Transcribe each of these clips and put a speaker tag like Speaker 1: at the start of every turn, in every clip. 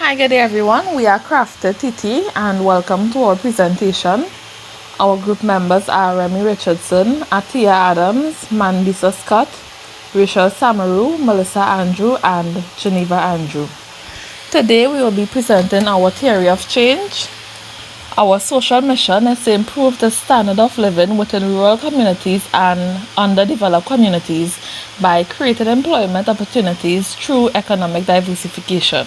Speaker 1: Hi, good day everyone. We are Crafted TT and welcome to our presentation. Our group members are Remy Richardson, Atia Adams, Mandisa Scott, Rachel Samaru, Melissa Andrew, and Geneva Andrew. Today we will be presenting our theory of change. Our social mission is to improve the standard of living within rural communities and underdeveloped communities by creating employment opportunities through economic diversification.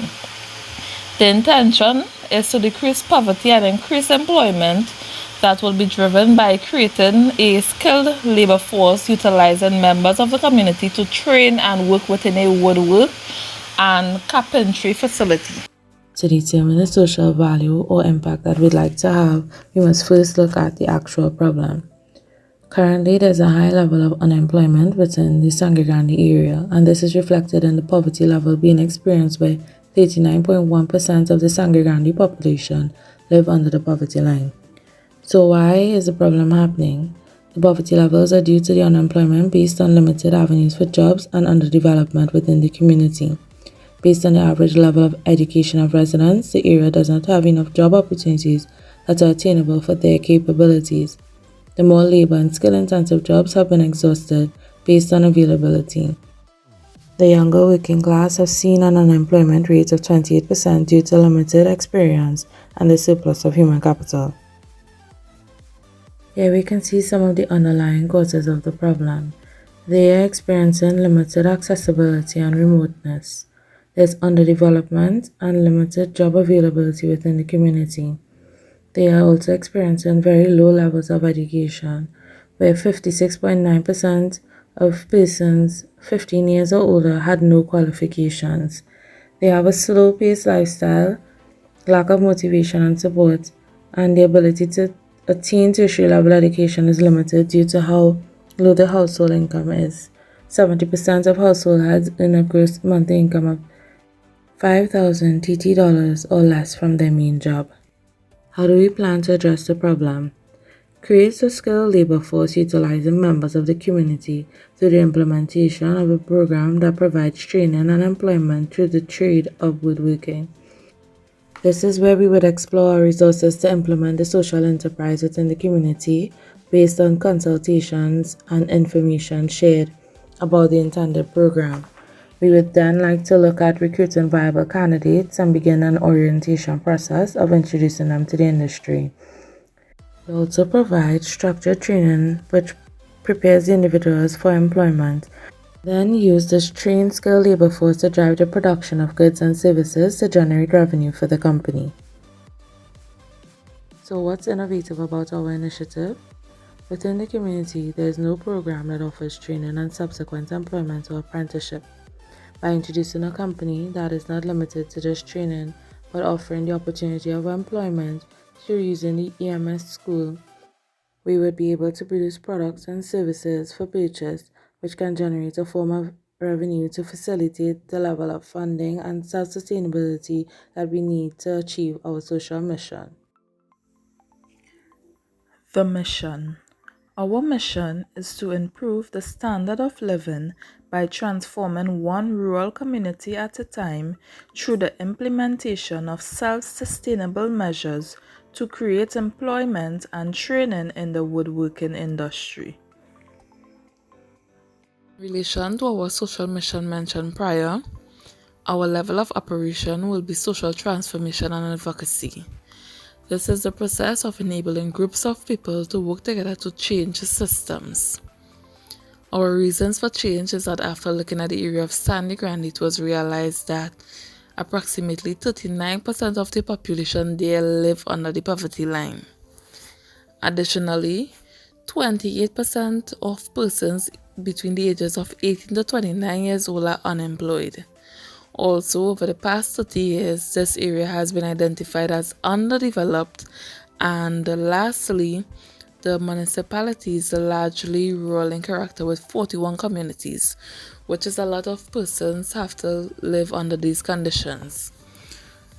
Speaker 1: The intention is to decrease poverty and increase employment that will be driven by creating a skilled labor force utilizing members of the community to train and work within a woodwork and carpentry facility.
Speaker 2: To determine the social value or impact that we'd like to have, we must first look at the actual problem. Currently, there's a high level of unemployment within the Sangre Grande area, and this is reflected in the poverty level being experienced by 39.1% of the Sangre Grande population live under the poverty line. So why is the problem happening? The poverty levels are due to the unemployment based on limited avenues for jobs and underdevelopment within the community. Based on the average level of education of residents, the area does not have enough job opportunities that are attainable for their capabilities. The more labor and skill-intensive jobs have been exhausted based on availability. The younger working class have seen an unemployment rate of 28% due to limited experience and the surplus of human capital. Here we can see some of the underlying causes of the problem. They are experiencing limited accessibility and remoteness. There's underdevelopment and limited job availability within the community. They are also experiencing very low levels of education, where 56.9% of persons 15 years or older had no qualifications. They have a slow-paced lifestyle, lack of motivation and support, and the ability to attain tertiary level education is limited due to how low the household income is. 70% of households earn a gross monthly income of $5,000 TT or less from their main job. How do we plan to address the problem? Create a skilled labor force utilizing members of the community through the implementation of a program that provides training and employment through the trade of woodworking. This is where we would explore our resources to implement the social enterprise within the community based on consultations and information shared about the intended program. We would then like to look at recruiting viable candidates and begin an orientation process of introducing them to the industry. We also provide structured training which prepares the individuals for employment. Then use this trained skilled labor force to drive the production of goods and services to generate revenue for the company. So what's innovative about our initiative? Within the community, there is no program that offers training and subsequent employment or apprenticeship. By introducing a company that is not limited to just training, but offering the opportunity of employment through using the EMS school, we would be able to produce products and services for purchase, which can generate a form of revenue to facilitate the level of funding and self-sustainability that we need to achieve our social mission.
Speaker 1: The mission. Our mission is to improve the standard of living by transforming one rural community at a time through the implementation of self-sustainable measures to create employment and training in the woodworking industry. In relation to our social mission mentioned prior, our level of operation will be social transformation and advocacy. This is the process of enabling groups of people to work together to change systems. Our reasons for change is that after looking at the area of Sangre Grande, it was realized that approximately 39% of the population there live under the poverty line. Additionally, 28% of persons between the ages of 18 to 29 years old are unemployed. Also, over the past 30 years, this area has been identified as underdeveloped, and lastly, the municipality is largely rural in character with 41 communities, which is a lot of persons have to live under these conditions.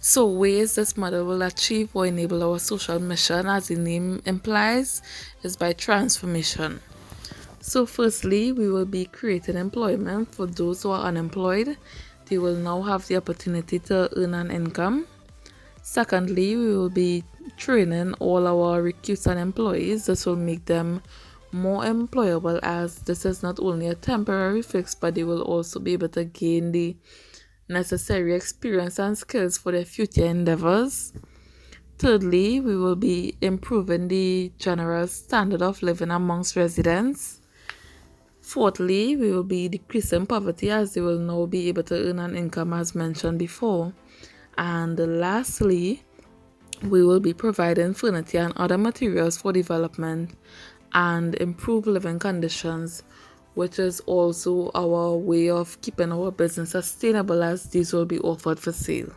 Speaker 1: So ways this model will achieve or enable our social mission, as the name implies, is by transformation. So firstly, we will be creating employment for those who are unemployed. they will now have the opportunity to earn an income. Secondly, we will be training all our recruits and employees. This will make them more employable, as this is not only a temporary fix, but they will also be able to gain the necessary experience and skills for their future endeavors. Thirdly, we will be improving the general standard of living amongst residents. Fourthly, we will be decreasing poverty, as they will now be able to earn an income as mentioned before. And lastly, we will be providing furniture and other materials for development and improve living conditions, which is also our way of keeping our business sustainable, as these will be offered for sale.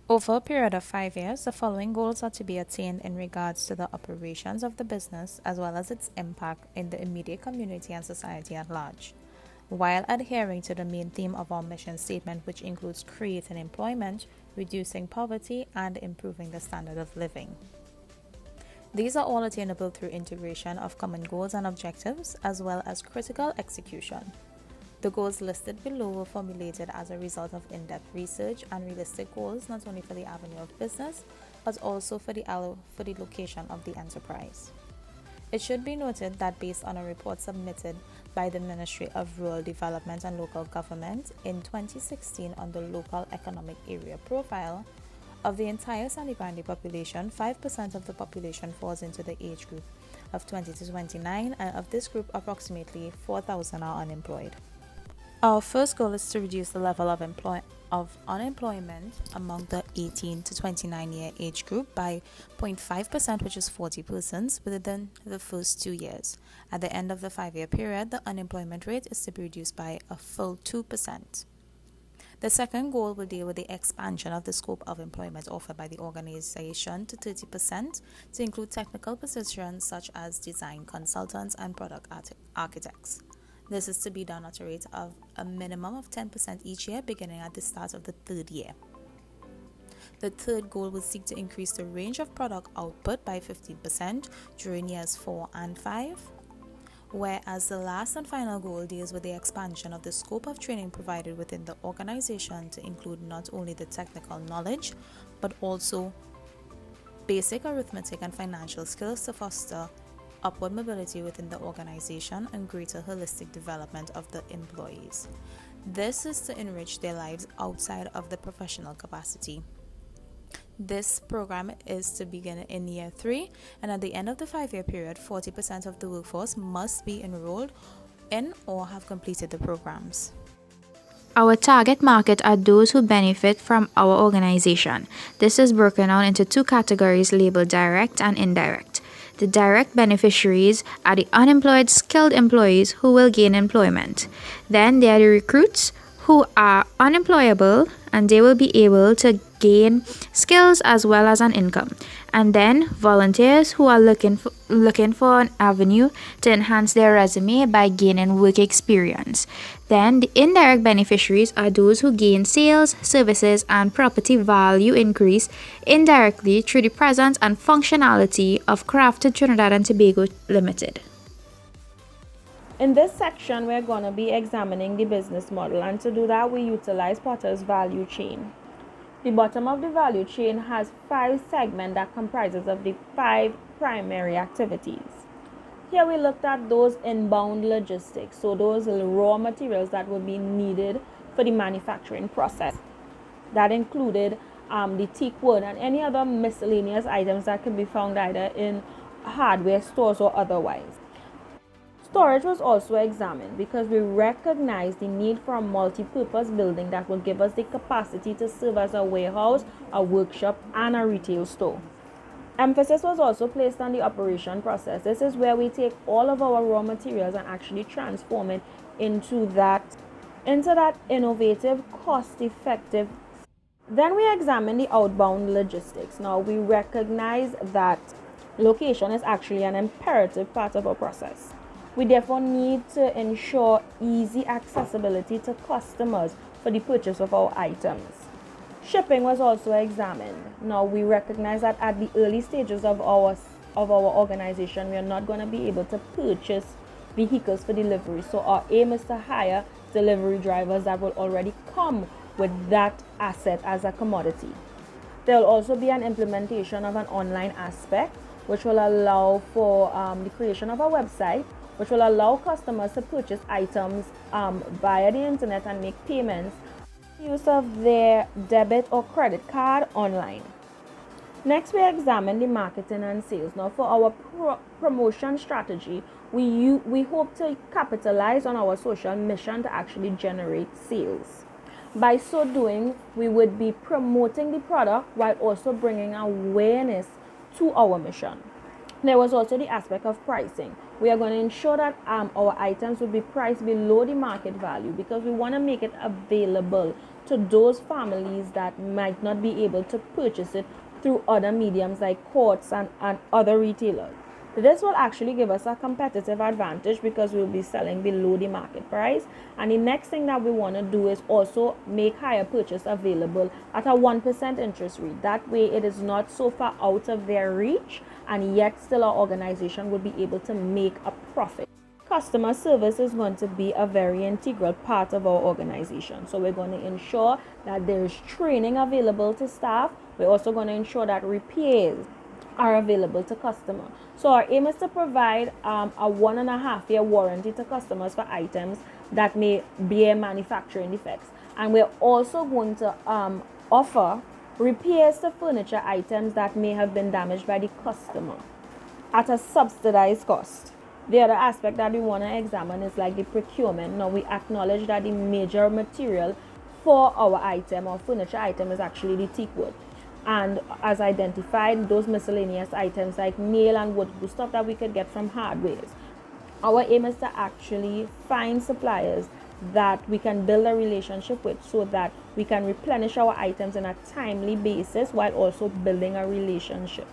Speaker 3: Over a period of 5 years, the following goals are to be attained in regards to the operations of the business as well as its impact in the immediate community and society at large, while adhering to the main theme of our mission statement, which includes creating employment, reducing poverty, and improving the standard of living. These are all attainable through integration of common goals and objectives, as well as critical execution. The goals listed below were formulated as a result of in-depth research and realistic goals, not only for the avenue of business, but also for the location of the enterprise. It should be noted that based on a report submitted by the Ministry of Rural Development and Local Government in 2016 on the Local Economic Area Profile, of the entire Sangre Grande population, 5% of the population falls into the age group of 20 to 29, and of this group, approximately 4,000 are unemployed. Our first goal is to reduce the level of unemployment among the 18 to 29 year age group by 0.5%, which is 40 persons, within the first 2 years. At the end of the 5-year period, the unemployment rate is to be reduced by a full 2%. The second goal will deal with the expansion of the scope of employment offered by the organization to 30% to include technical positions such as design consultants and product architects. This is to be done at a rate of a minimum of 10% each year, beginning at the start of the 3rd year. The third goal will seek to increase the range of product output by 15% during years 4 and 5, whereas the last and final goal deals with the expansion of the scope of training provided within the organization to include not only the technical knowledge, but also basic arithmetic and financial skills to foster upward mobility within the organization and greater holistic development of the employees. This is to enrich their lives outside of the professional capacity. This program is to begin in year 3, and at the end of the 5-year period, 40% of the workforce must be enrolled in or have completed the programs.
Speaker 4: Our target market are those who benefit from our organization. This is broken down into 2 categories labeled direct and indirect. The direct beneficiaries are the unemployed skilled employees who will gain employment. Then there are the recruits who are unemployable, and they will be able to gain skills as well as an income. And then volunteers who are looking for an avenue to enhance their resume by gaining work experience. Then the indirect beneficiaries are those who gain sales, services, and property value increase indirectly through the presence and functionality of Crafted Trinidad and Tobago Limited.
Speaker 1: In this section, we're going to be examining the business model, and to do that, we utilize Potter's value chain. The bottom of the value chain has 5 segments that comprises of the 5 primary activities. Here we looked at those inbound logistics, so those raw materials that would be needed for the manufacturing process. That included the teak wood and any other miscellaneous items that could be found either in hardware stores or otherwise. Storage was also examined because we recognize the need for a multi-purpose building that will give us the capacity to serve as a warehouse, a workshop, and a retail store. Emphasis was also placed on the operation process. This is where we take all of our raw materials and actually transform it into that innovative, cost-effective. Then we examine the outbound logistics. Now we recognize that location is actually an imperative part of our process. We therefore need to ensure easy accessibility to customers for the purchase of our items. Shipping was also examined. Now we recognize that at the early stages of our organization, we are not going to be able to purchase vehicles for delivery. So our aim is to hire delivery drivers that will already come
Speaker 5: with that asset as a commodity. There will also be an implementation of an online aspect, which will allow for the creation of a website, which will allow customers to purchase items via the internet and make payments, use of their debit or credit card online. Next, we examine the marketing and sales. Now, for our promotion strategy, we hope to capitalize on our social mission to actually generate sales. By so doing, we would be promoting the product while also bringing awareness to our mission. There was also the aspect of pricing. We are going to ensure that our items will be priced below the market value, because we want to make it available to those families that might not be able to purchase it through other mediums like courts and other retailers. This will actually give us a competitive advantage because we'll be selling below the market price. And the next thing that we want to do is also make hire purchase available at a 1% interest rate. That way it is not so far out of their reach, and yet still our organization will be able to make a profit. Customer service is going to be a very integral part of our organization. So we're going to ensure that there is training available to staff. We're also going to ensure that repairs are available to customers. So our aim is to provide a 1.5-year warranty to customers for items that may bear manufacturing defects. And we're also going to offer repairs to furniture items that may have been damaged by the customer at a subsidized cost. The other aspect that we want to examine is like the procurement. Now, we acknowledge that the major material for our item or furniture item is actually the teak wood. And as identified, those miscellaneous items like nail and wood stuff that we could get from hardwares. Our aim is to actually find suppliers that we can build a relationship with, so that we can replenish our items on a timely basis while also building a relationship.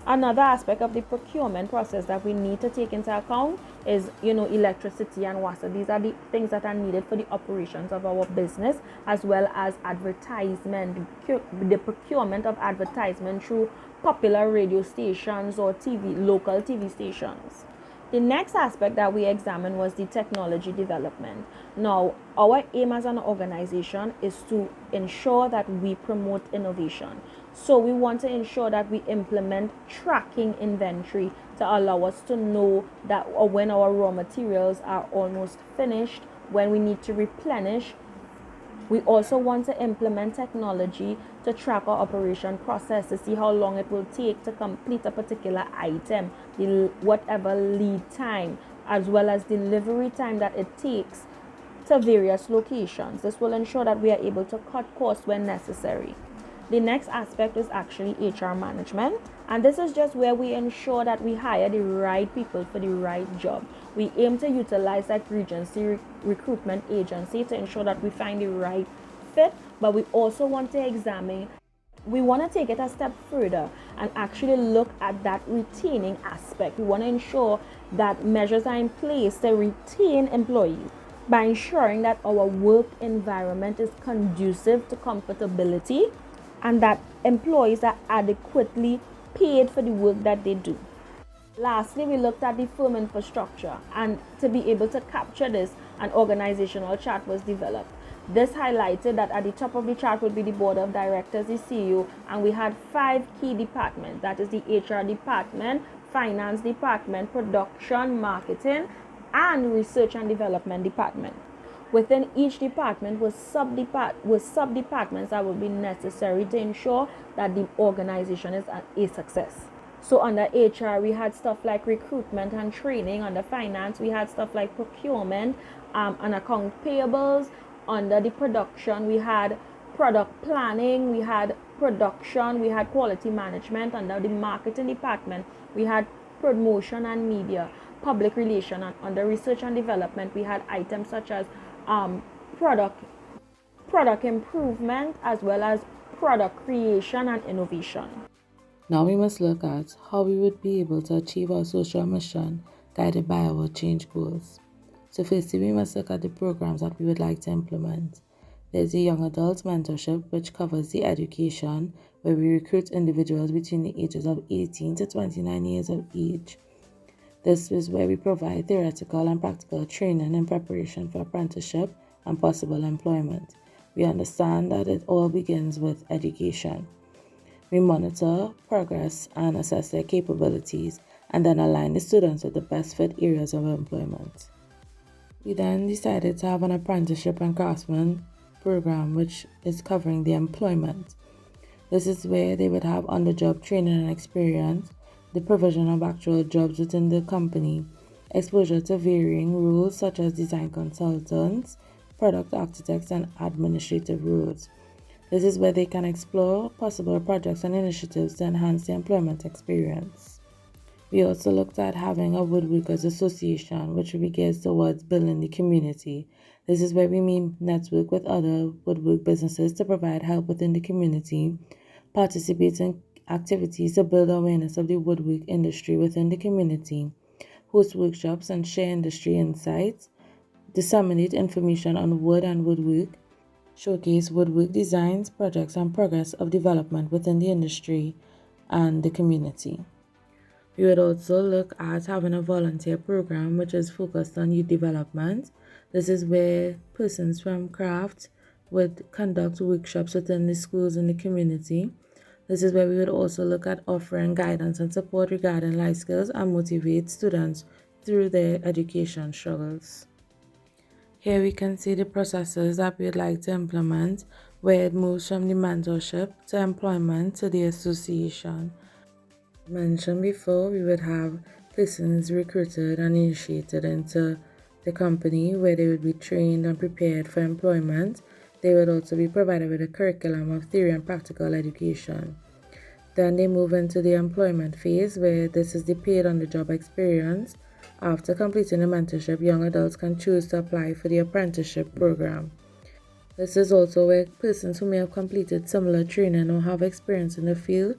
Speaker 5: Another aspect of the procurement process that we need to take into account is, electricity and water. These are the things that are needed for the operations of our business, as well as advertisement, the procurement of advertisement through popular radio stations or local TV stations. The next aspect that we examined was the technology development. Now, our aim as an organization is to ensure that we promote innovation. So we want to ensure that we implement tracking inventory to allow us to know that when our raw materials are almost finished, when we need to replenish. We also want to implement technology to track our operation process, to see how long it will take to complete a particular item, whatever lead time, as well as delivery time that it takes to various locations. This will ensure that we are able to cut costs when necessary. The next aspect is actually HR management, and this is just where we ensure that we hire the right people for the right job. We aim to utilize that Regency recruitment agency to ensure that we find the right fit, but we also want to we want to take it a step further and actually look at that retaining aspect. We want to ensure that measures are in place to retain employees by ensuring that our work environment is conducive to comfortability and that employees are adequately paid for the work that they do. Lastly, we looked at the firm infrastructure, and to be able to capture this, an organizational chart was developed. This highlighted that at the top of the chart would be the board of directors, the CEO, and we had 5 key departments. That is the HR department, finance department, production, marketing, and research and development department. Within each department was sub-departments that will be necessary to ensure that the organization is a success. So under HR, we had stuff like recruitment and training. Under finance, we had stuff like procurement and account payables. Under the production, we had product planning, we had production, we had quality management. Under the marketing department, we had promotion and media, public relation. And under research and development, we had items such as product improvement, as well as product creation and innovation.
Speaker 2: Now we must look at how we would be able to achieve our social mission guided by our change goals. So firstly, we must look at the programs that we would like to implement. There's a young adult mentorship, which covers the education, where we recruit individuals between the ages of 18 to 29 years of age. This is where we provide theoretical and practical training in preparation for apprenticeship and possible employment. We understand that it all begins with education. We monitor progress and assess their capabilities and then align the students with the best fit areas of employment. We then decided to have an apprenticeship and craftsman program which is covering the employment. This is where they would have on-the-job training and experience, the provision of actual jobs within the company, exposure to varying roles such as design consultants, product architects, and administrative roles. This is where they can explore possible projects and initiatives to enhance their employment experience. We also looked at having a woodworkers association, which will be geared towards building the community. This is where we network with other woodwork businesses to provide help within the community, participate in activities to build awareness of the woodwork industry within the community, host workshops and share industry insights, disseminate information on wood and woodwork, showcase woodwork designs, projects, and progress of development within the industry and the community. We would also look at having a volunteer program which is focused on youth development. This is where persons from craft would conduct workshops within the schools in the community. This is where we would also look at offering guidance and support regarding life skills and motivate students through their education struggles. Here we can see the processes that we would like to implement, where it moves from the mentorship to employment to the association. Mentioned before, we would have persons recruited and initiated into the company where they would be trained and prepared for employment. They would also be provided with a curriculum of theory and practical education. Then they move into the employment phase where this is the paid on the job experience. After completing the mentorship, young adults can choose to apply for the apprenticeship program. This is also where persons who may have completed similar training or have experience in the field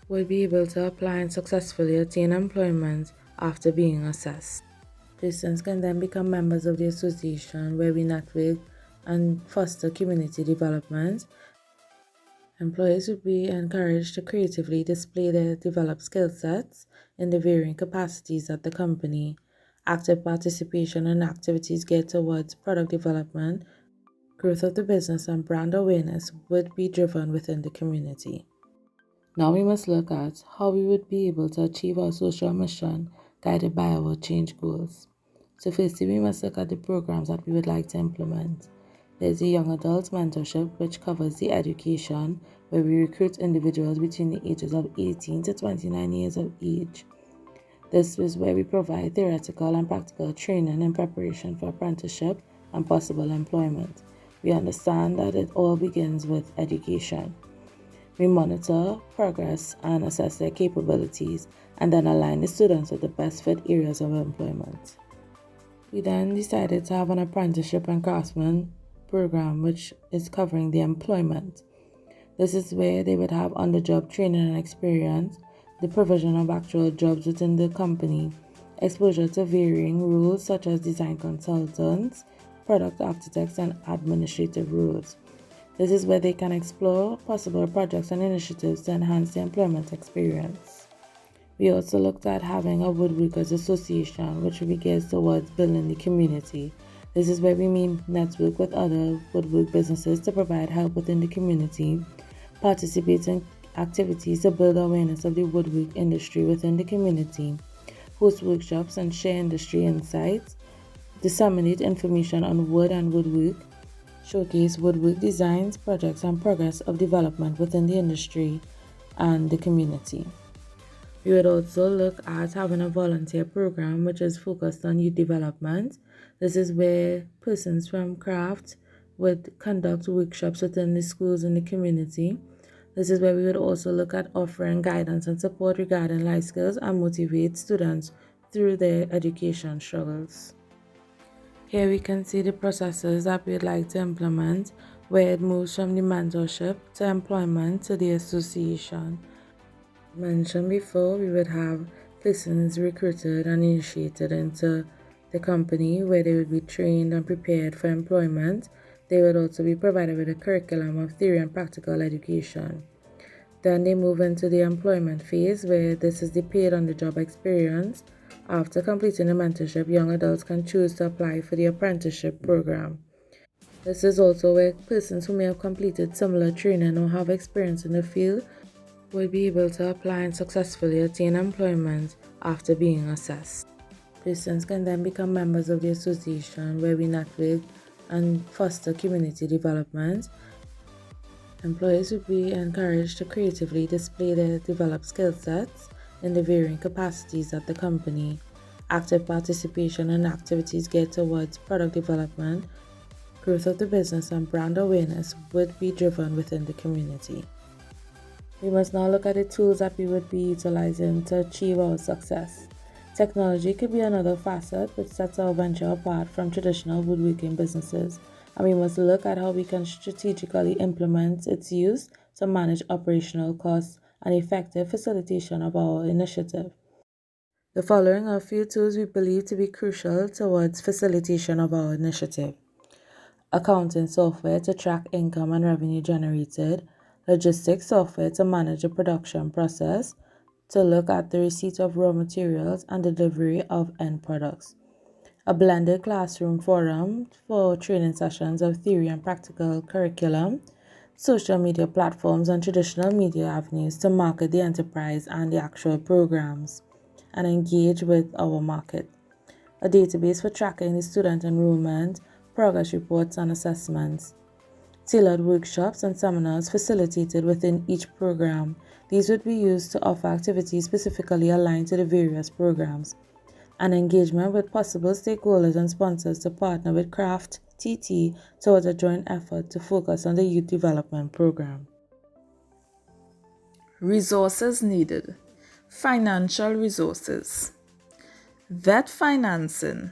Speaker 2: will be able to apply and successfully attain employment after being assessed. Persons can then become members of the association where we network and foster community development. Employees will be encouraged to creatively display their developed skill sets in the varying capacities at the company. Active participation in activities geared towards product development, growth of the business, and brand awareness would be driven within the community. Now we must look at how we would be able to achieve our social mission guided by our change goals. So firstly, we must look at the programs that we would like to implement. There's the Young Adults Mentorship, which covers the education, where we recruit individuals between the ages of 18 to 29 years of age. This is where we provide theoretical and practical training in preparation for apprenticeship and possible employment. We understand that it all begins with education. We monitor progress and assess their capabilities and then align the students with the best fit areas of employment. We then decided to have an apprenticeship and craftsman program which is covering the employment. This is where they would have on-the-job training and experience, the provision of actual jobs within the company, exposure to varying roles such as design consultants, product architects, and administrative roles. This is where they can explore possible projects and initiatives to enhance their employment experience. We also looked at having a woodworkers association, which will be geared towards building the community. This is where we network with other woodwork businesses to provide help within the community, participate in activities to build awareness of the woodwork industry within the community, host workshops and share industry insights, disseminate information on wood and woodwork, showcase woodwork designs, projects, and progress of development within the industry and the community. We would also look at having a volunteer program which is focused on youth development. This is where persons from craft would conduct workshops within the schools in the community. This is where we would also look at offering guidance and support regarding life skills and motivate students through their education struggles. Here we can see the processes that we'd like to implement, where it moves from the mentorship to employment to the association. Mentioned before, we would have persons recruited and initiated into the company where they would be trained and prepared for employment. They would also be provided with a curriculum of theory and practical education. Then they move into the employment phase where this is the paid on the job experience. After completing the mentorship, young adults can choose to apply for the apprenticeship program. This is also where persons who may have completed similar training or have experience in the field will be able to apply and successfully attain employment after being assessed. Persons can then become members of the association where we network and foster community development. Employees will be encouraged to creatively display their developed skill sets in the varying capacities at the company. Active participation in activities geared towards product development, growth of the business, and brand awareness would be driven within the community. We must now look at the tools that we would be utilizing to achieve our success. Technology could be another facet which sets our venture apart from traditional woodworking businesses, and we must look at how we can strategically implement its use to manage operational costs and effective facilitation of our initiative. The following are a few tools we believe to be crucial towards facilitation of our initiative. Accounting software to track income and revenue generated, logistics software to manage the production process, to look at the receipt of raw materials and delivery of end products. A blended classroom forum for training sessions of theory and practical curriculum, social media platforms and traditional media avenues to market the enterprise and the actual programs and engage with our market. A database for tracking the student enrollment, progress reports and assessments. Tailored workshops and seminars facilitated within each program. These would be used to offer activities specifically aligned to the various programs. An engagement with possible stakeholders and sponsors to partner with Craft TT towards a joint effort to focus on the youth development program.
Speaker 1: Resources needed. Financial resources. Debt financing.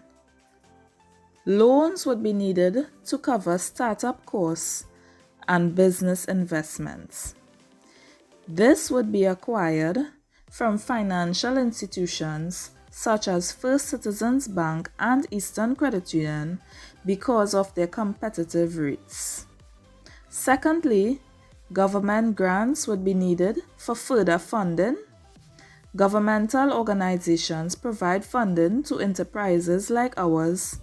Speaker 1: Loans would be needed to cover startup costs and business investments. This would be acquired from financial institutions such as First Citizens Bank and Eastern Credit Union because of their competitive rates. Secondly, government grants would be needed for further funding. Governmental organizations provide funding to enterprises like ours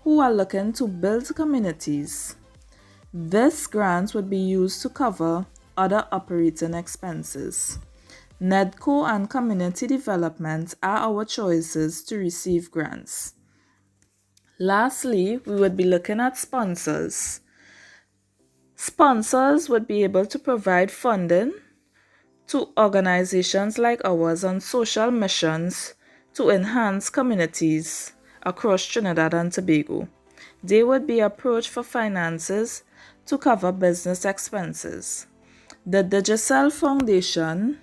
Speaker 1: who are looking to build communities. This grant would be used to cover other operating expenses. NEDCO and community development are our choices to receive grants. Lastly, we would be looking at sponsors. Sponsors would be able to provide funding to organizations like ours on social missions to enhance communities across Trinidad and Tobago. They would be approached for finances to cover business expenses. The Digicel Foundation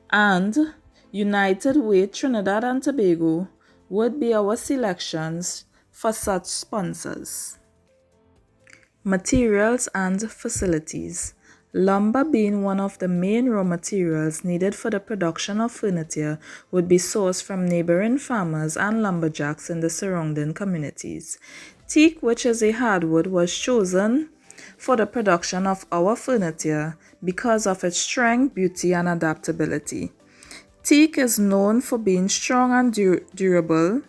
Speaker 1: and United Way Trinidad and Tobago would be our selections for such sponsors. Materials and facilities. Lumber, being one of the main raw materials needed for the production of furniture, would be sourced from neighboring farmers and lumberjacks in the surrounding communities. Teak, which is a hardwood, was chosen for the production of our furniture because of its strength, beauty, and adaptability. Teak is known for being strong and durable,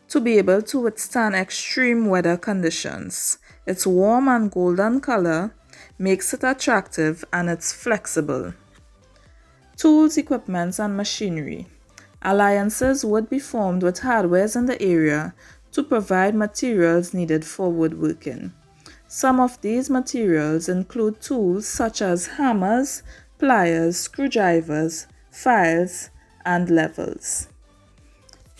Speaker 1: to be able to withstand extreme weather conditions. Its warm and golden color makes it attractive, and it's flexible. Tools, equipments, and machinery. Alliances would be formed with hardwares in the area to provide materials needed for woodworking. Some of these materials include tools such as hammers, pliers, screwdrivers, files, and levels.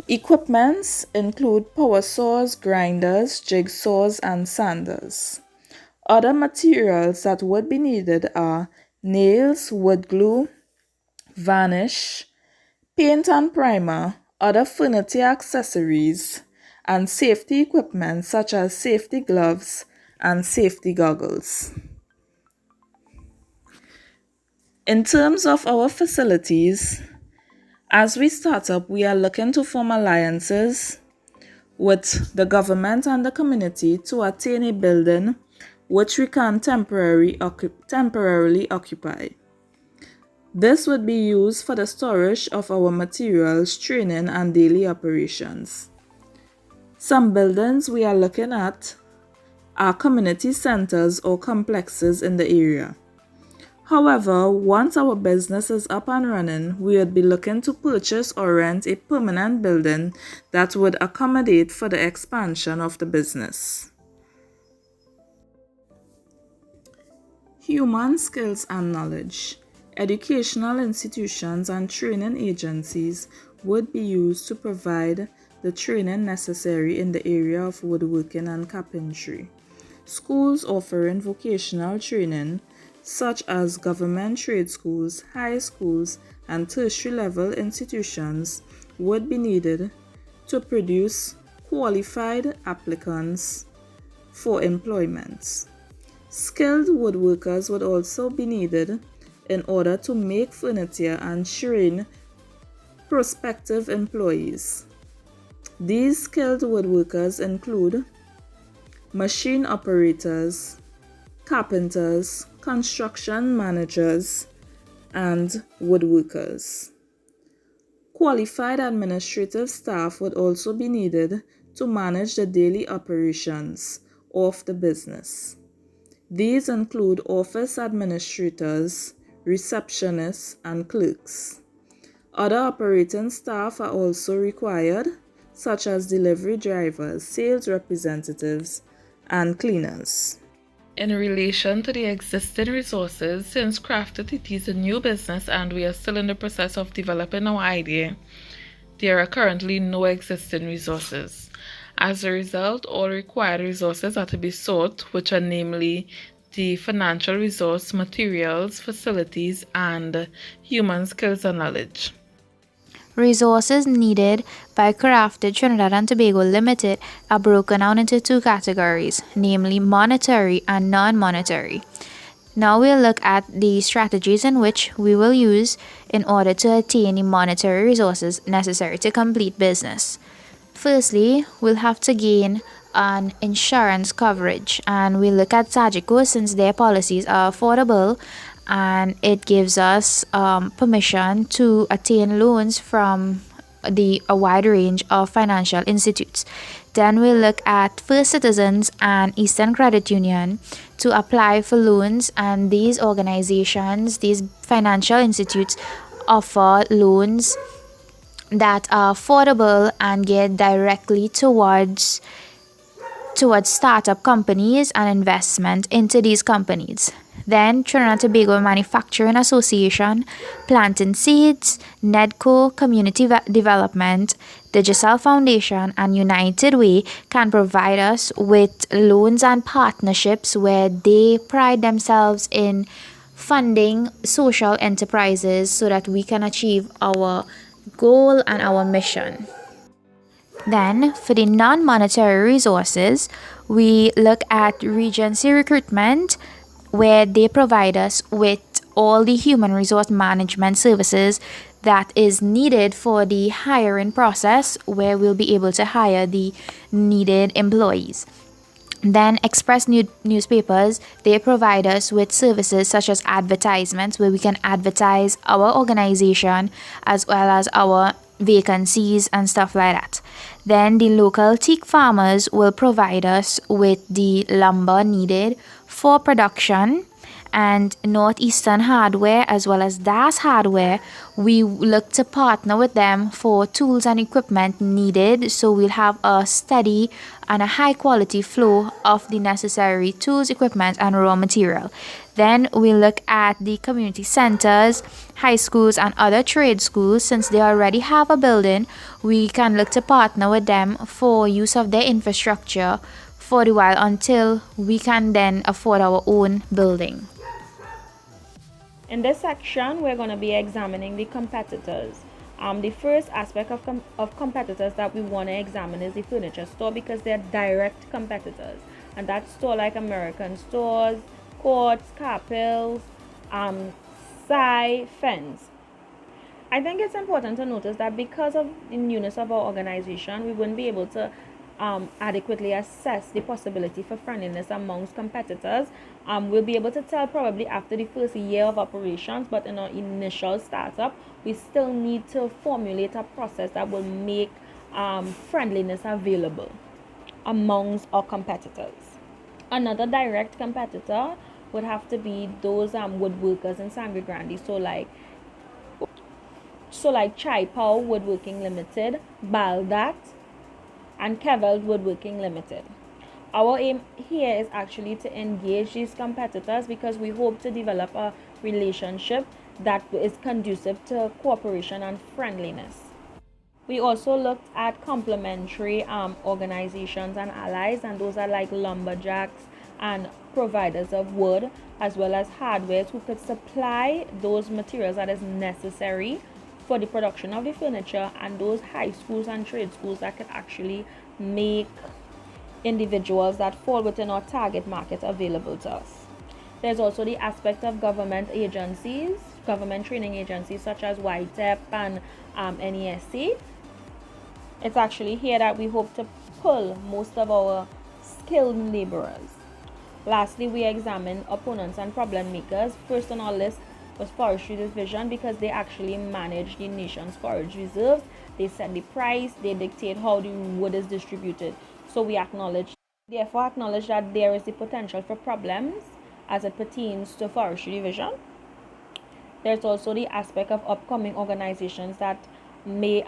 Speaker 1: Equipments include power saws, grinders, jigsaws, and sanders. Other materials that would be needed are nails, wood glue, varnish, paint and primer, other furniture accessories, and safety equipment such as safety gloves and safety goggles. In terms of our facilities, as we start up, we are looking to form alliances with the government and the community to attain a building which we can temporarily occupy. This would be used for the storage of our materials, training, and daily operations. Some buildings we are looking at are community centers or complexes in the area. However, once our business is up and running, we would be looking to purchase or rent a permanent building that would accommodate for the expansion of the business. Human skills and knowledge. Educational institutions and training agencies would be used to provide the training necessary in the area of woodworking and carpentry. Schools offering vocational training, such as government trade schools, high schools, and tertiary level institutions, would be needed to produce qualified applicants for employment. Skilled woodworkers would also be needed in order to make furniture and train prospective employees. These skilled woodworkers include machine operators, carpenters, construction managers, and woodworkers. Qualified administrative staff would also be needed to manage the daily operations of the business. These include office administrators, receptionists, and clerks. Other operating staff are also required, such as delivery drivers, sales representatives, and cleaners. In relation to the existing resources, since Craft2TT is a new business and we are still in the process of developing our idea, there are currently no existing resources. As a result, all required resources are to be sought, which are namely the financial resource, materials, facilities, and human skills and knowledge.
Speaker 4: Resources needed by Crafted Trinidad and Tobago Limited are broken down into two categories, namely monetary and non-monetary. Now we'll look at the strategies in which we will use in order to attain the monetary resources necessary to complete business. Firstly, we'll have to gain an insurance coverage, and we'll look at Sagico since their policies are affordable and it gives us permission to attain loans from a wide range of financial institutes. Then we'll look at First Citizens and Eastern Credit Union to apply for loans, and these organizations, these financial institutes, offer loans that are affordable and get directly towards startup companies and investment into these companies. Then Trinidad and Tobago Manufacturing Association, Planting Seeds, NEDCO Community Development, Digicel Foundation, and United Way can provide us with loans and partnerships where they pride themselves in funding social enterprises so that we can achieve our goal and our mission. Then, for the non-monetary resources, we look at Regency Recruitment, where they provide us with all the human resource management services that is needed for the hiring process, where we'll be able to hire the needed employees. Then Express Newspapers, they provide us with services such as advertisements, where we can advertise our organization as well as our vacancies and stuff like that. Then the local teak farmers will provide us with the lumber needed for production, and Northeastern Hardware as well as Das Hardware, we look to partner with them for tools and equipment needed, so we'll have a steady and a high quality flow of the necessary tools, equipment, and raw material. Then we look at the community centers, high schools, and other trade schools. Since they already have a building, we can look to partner with them for use of their infrastructure for a while until we can then afford our own building.
Speaker 5: In this section, we're going to be examining the competitors. The first aspect of competitors that we want to examine is the furniture store, because they're direct competitors. And that's store like American Stores, Courts, Carpels, Sai, Fence. I think it's important to notice that because of the newness of our organization, we wouldn't be able to adequately assess the possibility for friendliness amongst competitors. We'll be able to tell probably after the first year of operations, but in our initial startup, we still need to formulate a process that will make friendliness available amongst our competitors. Another direct competitor would have to be those woodworkers in Sangre Grande. So like Chai Pao Woodworking Limited, Baldat, and Keveld Woodworking Limited. Our aim here is actually to engage these competitors because we hope to develop a relationship that is conducive to cooperation and friendliness. We also looked at complementary organizations and allies, and those are like lumberjacks and providers of wood as well as hardware who could supply those materials that is necessary for the production of the furniture, and those high schools and trade schools that could actually make individuals that fall within our target market available to us. There's also the aspect of government agencies, government training agencies such as YTEP and NESC. It's actually here that we hope to pull most of our skilled laborers. Lastly, we examine opponents and problem makers. First on our list was Forestry Division because they actually manage the nation's forage reserves. They set the price, they dictate how the wood is distributed. So we therefore acknowledge that there is the potential for problems as it pertains to Forestry Division. There's also the aspect of upcoming organizations that may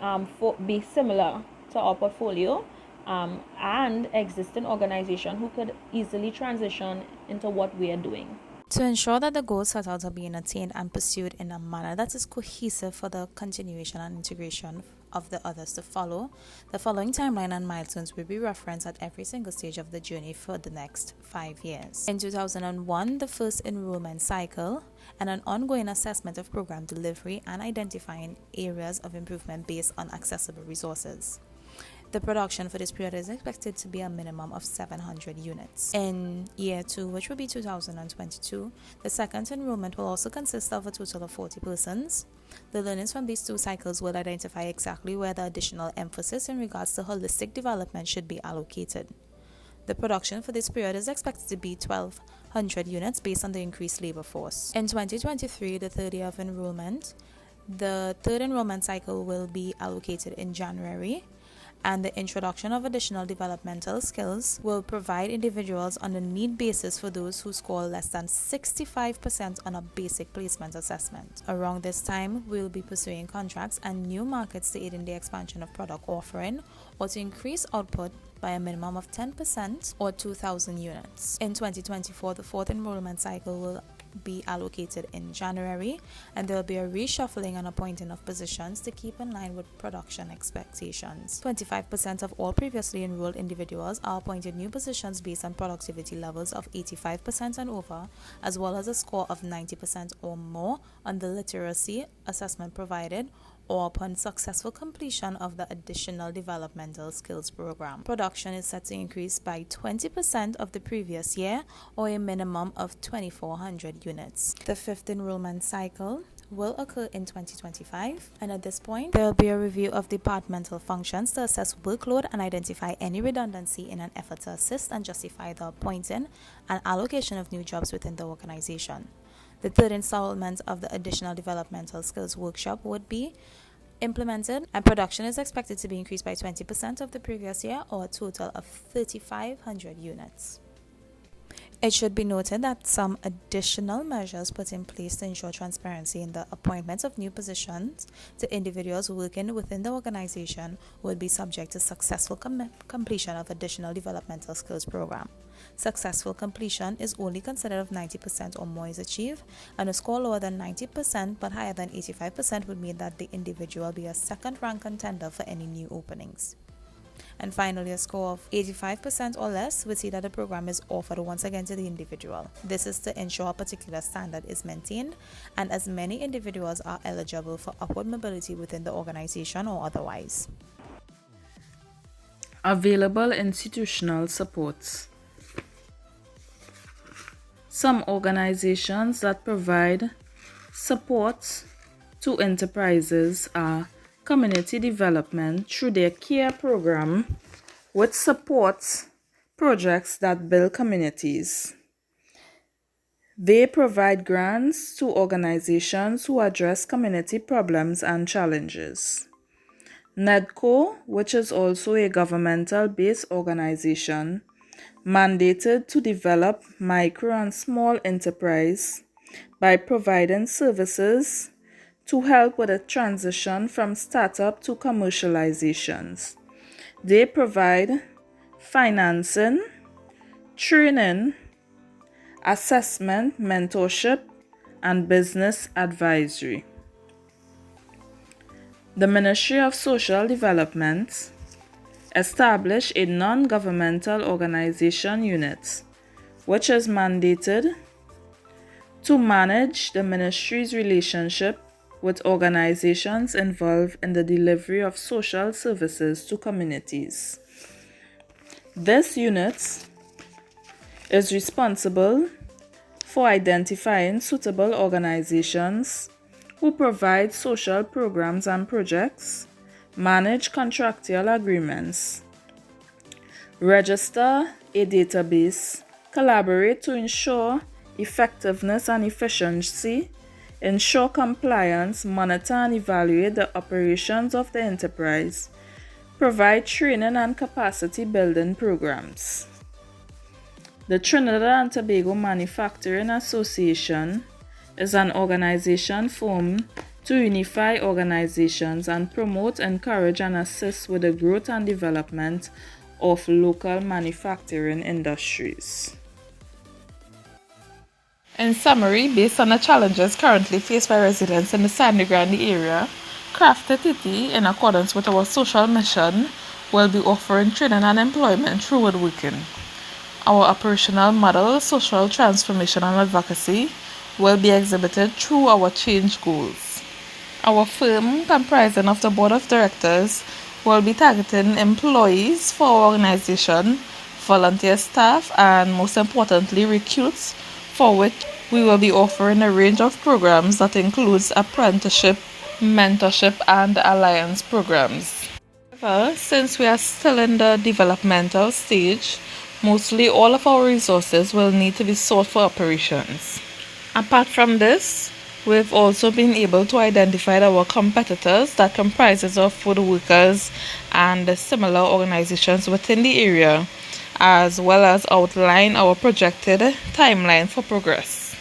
Speaker 5: be similar to our portfolio and existing organization who could easily transition into what we are doing.
Speaker 3: To ensure that the goals set out are being attained and pursued in a manner that is cohesive for the continuation and integration of the others to follow, the following timeline and milestones will be referenced at every single stage of the journey for the next 5 years. In 2001, the first enrollment cycle and an ongoing assessment of program delivery and identifying areas of improvement based on accessible resources. The production for this period is expected to be a minimum of 700 units. In year 2, which will be 2022, the second enrollment will also consist of a total of 40 persons. The learnings from these 2 cycles will identify exactly where the additional emphasis in regards to holistic development should be allocated. The production for this period is expected to be 1,200 units based on the increased labor force. In 2023, the third year of enrollment, the third enrollment cycle will be allocated in January, and the introduction of additional developmental skills will provide individuals on a need basis for those who score less than 65% on a basic placement assessment. Around this time, we will be pursuing contracts and new markets to aid in the expansion of product offering or to increase output by a minimum of 10% or 2,000 units. In 2024, the fourth enrollment cycle will be allocated in January, and there will be a reshuffling and appointing of positions to keep in line with production expectations. 25% of all previously enrolled individuals are appointed new positions based on productivity levels of 85% and over, as well as a score of 90% or more on the literacy assessment provided or upon successful completion of the additional developmental skills program. Production is set to increase by 20% of the previous year, or a minimum of 2,400 units. The fifth enrollment cycle will occur in 2025, and at this point there will be a review of departmental functions to assess workload and identify any redundancy in an effort to assist and justify the appointing and allocation of new jobs within the organization. The third installment of the additional developmental skills workshop would be implemented, and production is expected to be increased by 20% of the previous year, or a total of 3,500 units. It should be noted that some additional measures put in place to ensure transparency in the appointment of new positions to individuals working within the organization will be subject to successful completion of additional developmental skills program. Successful completion is only considered if 90% or more is achieved, and a score lower than 90% but higher than 85% would mean that the individual be a second-rank contender for any new openings. And finally, a score of 85% or less would see that the program is offered once again to the individual. This is to ensure a particular standard is maintained and as many individuals are eligible for upward mobility within the organization or otherwise.
Speaker 1: Available institutional supports. Some organizations that provide support to enterprises are community development through their CARE program, which supports projects that build communities. They provide grants to organizations who address community problems and challenges. NEDCO, which is also a governmental-based organization, mandated to develop micro and small enterprise by providing services to help with a transition from startup to commercializations. They provide financing, training, assessment, mentorship, and business advisory. The Ministry of Social Development established a non-governmental organization unit, which is mandated to manage the ministry's relationship with organizations involved in the delivery of social services to communities. This unit is responsible for identifying suitable organizations who provide social programs and projects, manage contractual agreements, register a database, collaborate to ensure effectiveness and efficiency, ensure compliance, monitor and evaluate the operations of the enterprise, provide training and capacity building programs. The Trinidad and Tobago Manufacturing Association is an organization formed to unify organizations and promote, encourage, and assist with the growth and development of local manufacturing industries. In summary, based on the challenges currently faced by residents in the Sangre Grande area, Crafted Titi, in accordance with our social mission, will be offering training and employment through woodworking. Our operational model, social transformation and advocacy, will be exhibited through our change goals. Our firm, comprising of the board of directors, will be targeting employees for our organization, volunteer staff, and most importantly, recruits, for which we will be offering a range of programs that includes apprenticeship, mentorship, and alliance programs. However, since we are still in the developmental stage, mostly all of our resources will need to be sought for operations. Apart from this, we've also been able to identify our competitors that comprises of woodworkers and similar organizations within the area, as well as outline our projected timeline for progress.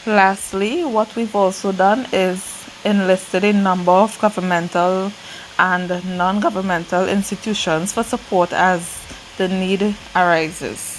Speaker 1: Lastly, what we've also done is enlisted a number of governmental and non-governmental institutions for support as the need arises.